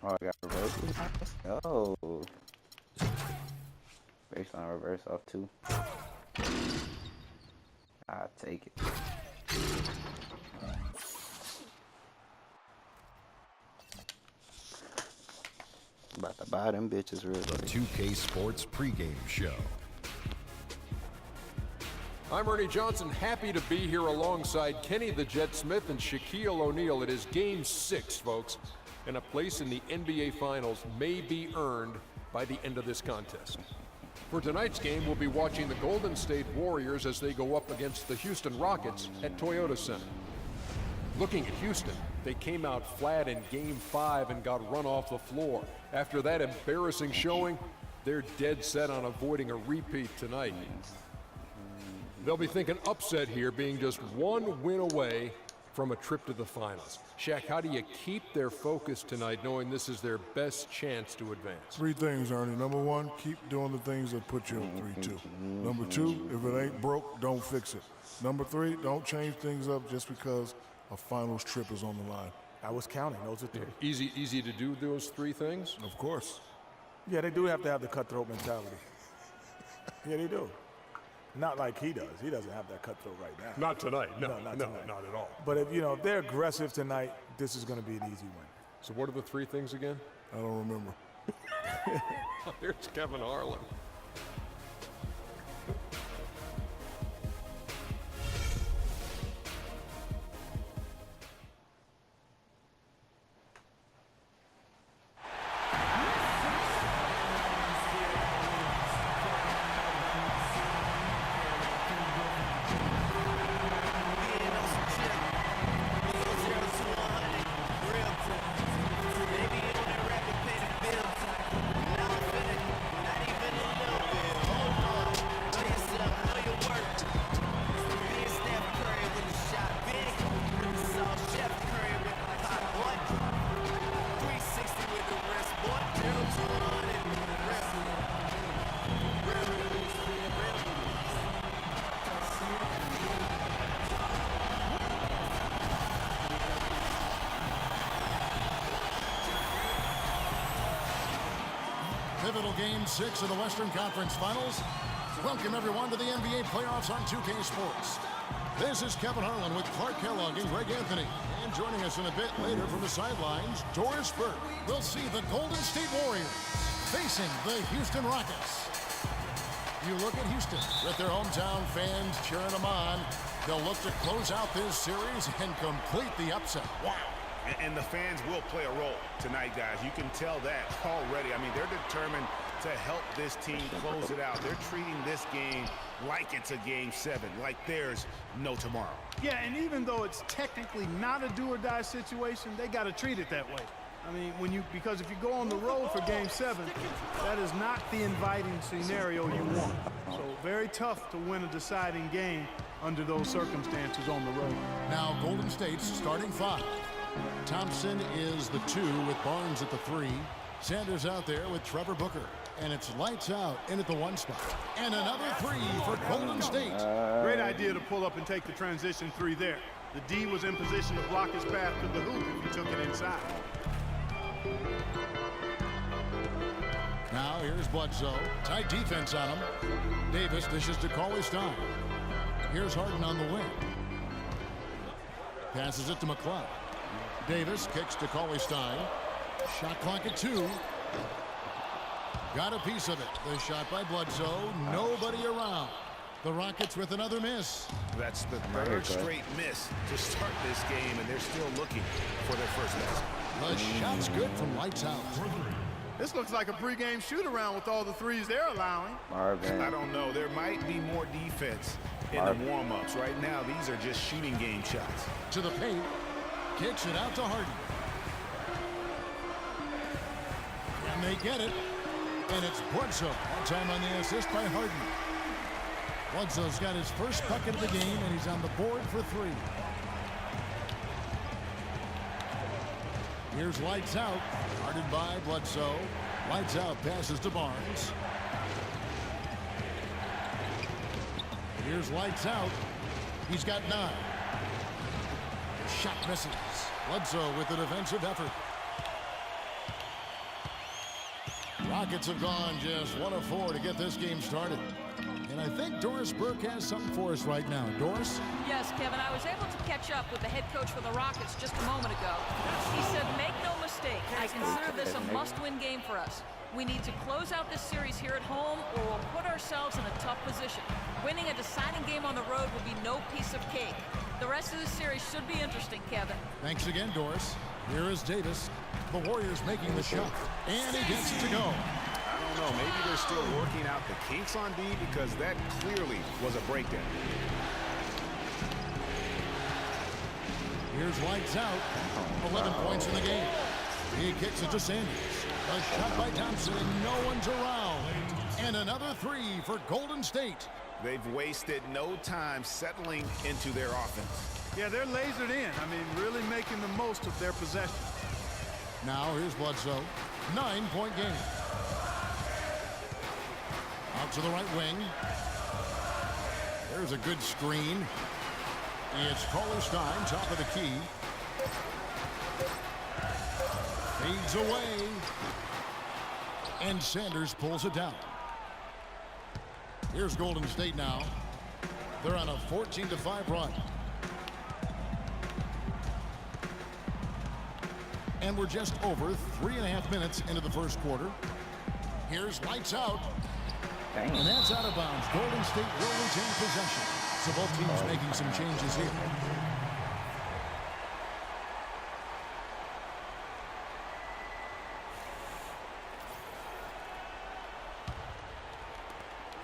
Oh, I got reverse. Oh, baseline reverse off two. I'll take it. About to buy them bitches real quick. The 2K Sports pregame show. I'm Ernie Johnson, happy to be here alongside Kenny the Jet Smith and Shaquille O'Neal. It is Game 6, folks, and a place in the NBA Finals may be earned by the end of this contest. For tonight's game, we'll be watching the Golden State Warriors as they go up against the Houston Rockets at Toyota Center. Looking at Houston, they came out flat in Game 5 and got run off the floor. After that embarrassing showing, they're dead set on avoiding a repeat tonight. They'll be thinking upset here, being just one win away from a trip to the finals. Shaq, how do you keep their focus tonight, knowing this is their best chance to advance? Three things, Ernie. Number one, keep doing the things that put you up 3-2. Number two, if it ain't broke, don't fix it. Number three, don't change things up just because a finals trip is on the line. I was counting. Those are three. Easy to do those three things? Of course. Yeah, they do have to have the cutthroat mentality. Yeah, they do. Not like he does. He doesn't have that cutthroat right now. Not tonight. No, not tonight. Not at all. But if they're aggressive tonight, this is going to be an easy win. So what are the three things again? I don't remember. There's Kevin Harlan. Pivotal Game 6 of the Western Conference Finals. Welcome, everyone, to the NBA playoffs on 2K Sports. This is Kevin Harlan with Clark Kellogg and Greg Anthony. And joining us in a bit later from the sidelines, Doris Burke. We'll see the Golden State Warriors facing the Houston Rockets. You look at Houston with their hometown fans cheering them on. They'll look to close out this series and complete the upset. Wow. And the fans will play a role tonight, guys. You can tell that already. I mean, they're determined to help this team close it out. They're treating this game like it's a Game 7, like there's no tomorrow. Yeah, and even though it's technically not a do-or-die situation, they got to treat it that way. I mean, because if you go on the road for Game 7, that is not the inviting scenario you want. So very tough to win a deciding game under those circumstances on the road. Now, Golden State's starting five. Thompson is the 2 with Barnes at the 3. Sanders out there with Trevor Booker. And it's lights out in at the 1 spot. And another 3 for Golden State. Great idea to pull up and take the transition 3 there. The D was in position to block his path to the hoop if he took it inside. Now here's Bledsoe. Tight defense on him. Davis dishes to Cauley-Stein. Here's Harden on the wing. Passes it to McCloud. Davis kicks to Cauley-Stein. Shot clock at 2. Got a piece of it. The shot by Bledsoe. Nobody around. The Rockets with another miss. That's the third straight miss to start this game, and they're still looking for their first miss. The shot's good from lights out. This looks like a pregame shoot-around with all the threes they're allowing. I don't know. There might be more defense in the warm-ups. Right now, these are just shooting game shots. To the paint. Kicks it out to Harden. And they get it. And it's Bledsoe. That time on the assist by Harden. Bledsoe's got his first bucket of the game, and he's on the board for 3. Here's lights out. Guarded by Bledsoe. Lights out. Passes to Barnes. Here's lights out. He's got 9. Shot misses. Bledsoe with the defensive effort. Rockets have gone just 1 of 4 to get this game started. And I think Doris Burke has something for us right now. Doris? Yes, Kevin, I was able to catch up with the head coach for the Rockets just a moment ago. He said, make no mistake, I consider this a must-win game for us. We need to close out this series here at home or we'll put ourselves in a tough position. Winning a deciding game on the road will be no piece of cake. The rest of the series should be interesting, Kevin. Thanks again, Doris. Here is Davis. The Warriors making the shot. And he gets it to go. I don't know. Maybe they're still working out the kinks on D because that clearly was a breakdown. Here's lights out. 11 points in the game. He kicks it to Sanders. A shot by Thompson. No one's around. And another 3 for Golden State. They've wasted no time settling into their offense. Yeah, they're lasered in. I mean, really making the most of their possession. Now here's Bledsoe. 9-point game. Out to the right wing. There's a good screen. It's Cauley-Stein, top of the key. Fades away. And Sanders pulls it down. Here's Golden State now. They're on a 14-5 run. And we're just over 3.5 minutes into the first quarter. Here's lights out. Dang. And that's out of bounds. Golden State will retain possession. So both teams making some changes here.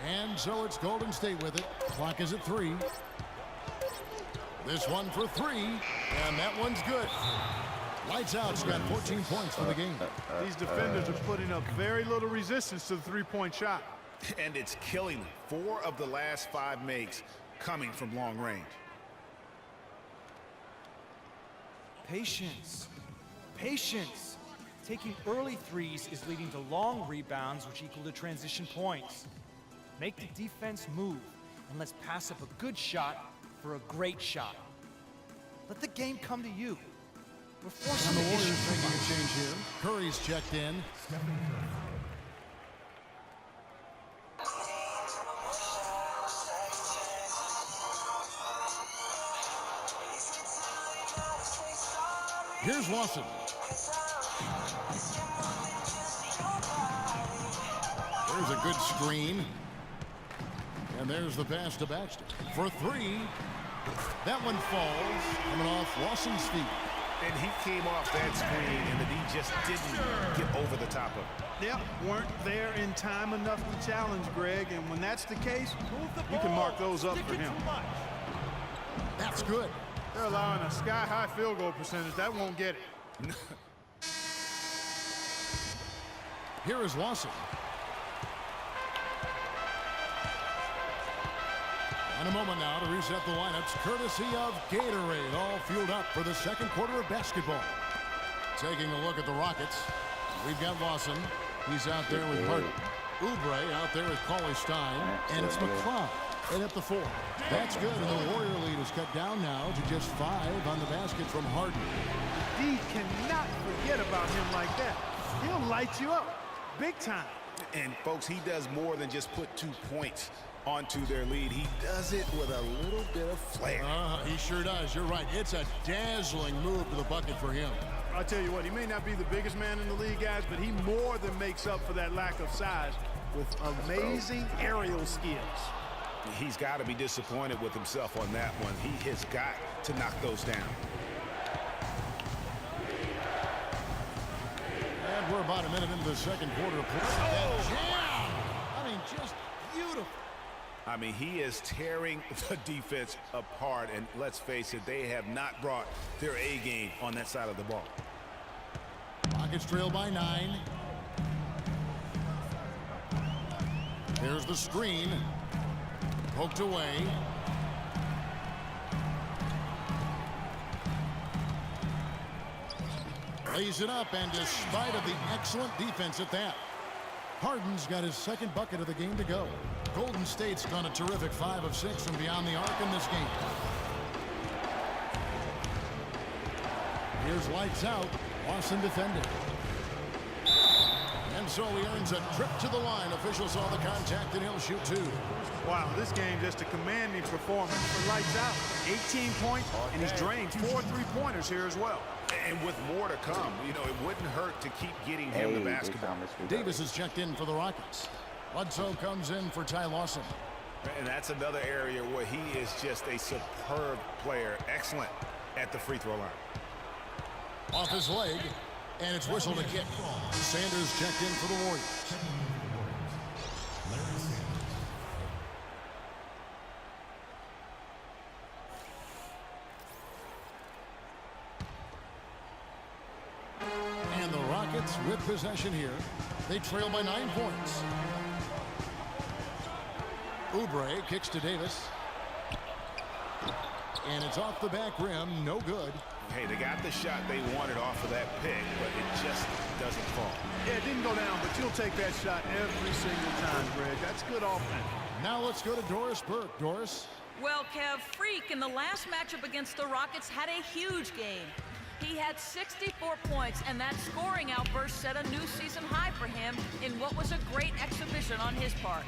And so it's Golden State with it. Clock is at 3. This one for 3. And that one's good. Lights out's got 14 points for the game. These defenders are putting up very little resistance to the three-point shot. And it's killing them. 4 of the last 5 makes coming from long range. Patience. Patience. Taking early threes is leading to long rebounds, which equal to transition points. Make the defense move, and let's pass up a good shot for a great shot. Let the game come to you. We're forcing And the the Warriors issue making a change here. Curry's checked in. Here's Lawson. There's a good screen. And there's the pass to Baxter. For 3. That one falls. Coming off Lawson's feet. And he came off that screen, and the D just didn't get over the top of it. Yep, weren't there in time enough to challenge Greg, and when that's the case, you can mark those up for him. That's good. They're allowing a sky-high field goal percentage. That won't get it. Here is Lawson. And a moment now to reset the lineups, courtesy of Gatorade, all fueled up for the second quarter of basketball. Taking a look at the Rockets, we've got Lawson. He's out there with Harden. Oubre out there with Cauley-Stein, and it's McCloud right at the 4. That's good, and the Warrior lead is cut down now to just 5 on the basket from Harden. D cannot forget about him like that. He'll light you up big time. And, folks, he does more than just put 2 points onto their lead. He does it with a little bit of flair. He sure does. You're right. It's a dazzling move to the bucket for him. I'll tell you what, he may not be the biggest man in the league, guys, but he more than makes up for that lack of size with amazing aerial skills. He's got to be disappointed with himself on that one. He has got to knock those down. And we're about a minute into the second quarter. That jam! I mean, just beautiful. I mean, he is tearing the defense apart, and let's face it, they have not brought their A game on that side of the ball. Rockets trail by 9. There's the screen. Poked away. Lays it up, and despite of the excellent defense at that, Harden's got his second bucket of the game to go. Golden State's gone a terrific 5 of 6 from beyond the arc in this game. Here's lights out. Lawson defending. And so he earns a trip to the line. Officials saw the contact, and he'll shoot 2. Wow, this game just a commanding performance for lights out. 18 points, and he's drained 4 3-pointers here as well. And with more to come, you know, it wouldn't hurt to keep getting him the basketball. Davis is checked in for the Rockets. Bledsoe comes in for Ty Lawson. And that's another area where he is just a superb player. Excellent at the free throw line. Off his leg, and it's whistled a kick. Sanders checked in for the Warriors. And the Rockets with possession here. They trail by 9 points. Oubre kicks to Davis. And it's off the back rim, no good. Hey, they got the shot they wanted off of that pick, but it just doesn't fall. Yeah, it didn't go down, but you'll take that shot every single time, Greg. That's good offense. Now let's go to Doris Burke. Doris? Well, Kev, Freak in the last matchup against the Rockets had a huge game. He had 64 points, and that scoring outburst set a new season high for him in what was a great exhibition on his part.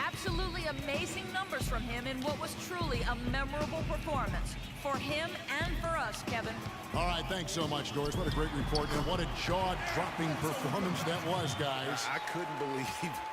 Absolutely amazing numbers from him in what was truly a memorable performance for him and for us, Kevin. All right, thanks so much, Doris. What a great report, and what a jaw-dropping performance that was, guys. I couldn't believe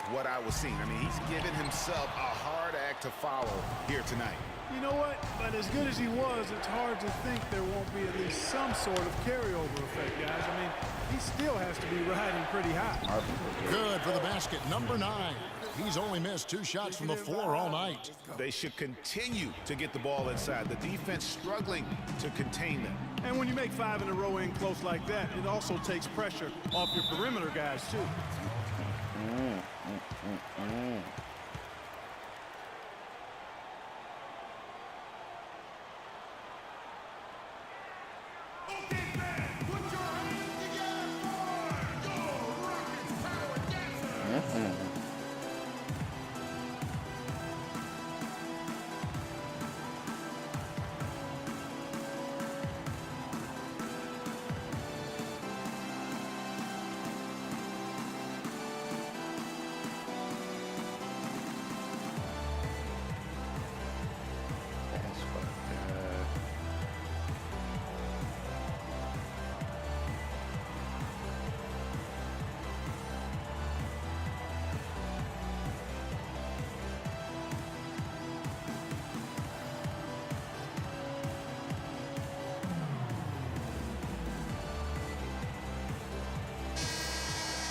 what I was seeing. I mean, he's given himself a hard act to follow here tonight. You know what? But as good as he was, it's hard to think there won't be at least some sort of carryover effect, guys. I mean, he still has to be riding pretty high. Good for the basket, number 9. He's only missed 2 shots from the floor all night. They should continue to get the ball inside. The defense struggling to contain them. And when you make 5 in a row in close like that, it also takes pressure off your perimeter guys, too.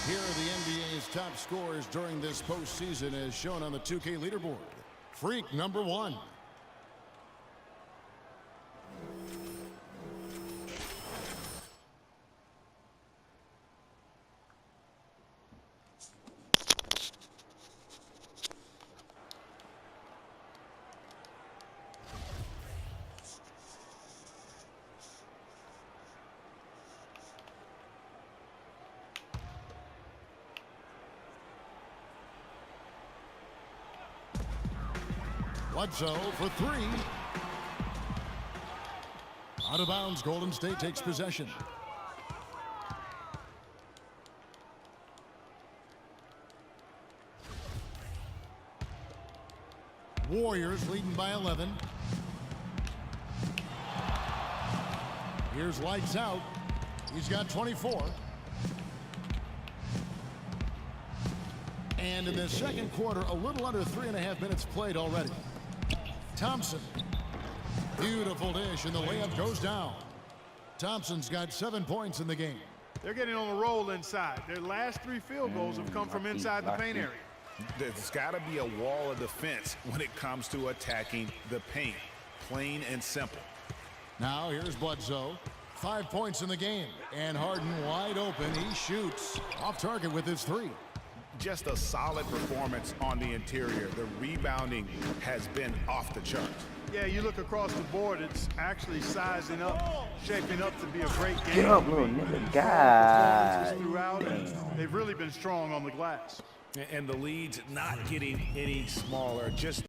Here are the NBA's top scorers during this postseason as shown on the 2K leaderboard. Freak, number 1. Bledsoe for 3. Out of bounds, Golden State takes possession. Warriors leading by 11. Here's lights out. He's got 24. And in the second quarter, a little under 3.5 minutes played already. Thompson. Beautiful dish, and the layup goes down. Thompson's got 7 points in the game. They're getting on a roll inside. Their last 3 field goals have come from inside the paint area. There's got to be a wall of defense when it comes to attacking the paint. Plain and simple. Now here's Bledsoe. 5 points in the game. And Harden wide open. He shoots. Off target with his 3. Just a solid performance on the interior. The rebounding has been off the charts. Yeah, you look across the board, it's actually sizing up, shaping up to be a great game. Get up, little nigga. God. Throughout, they've really been strong on the glass. And the lead's not getting any smaller. Just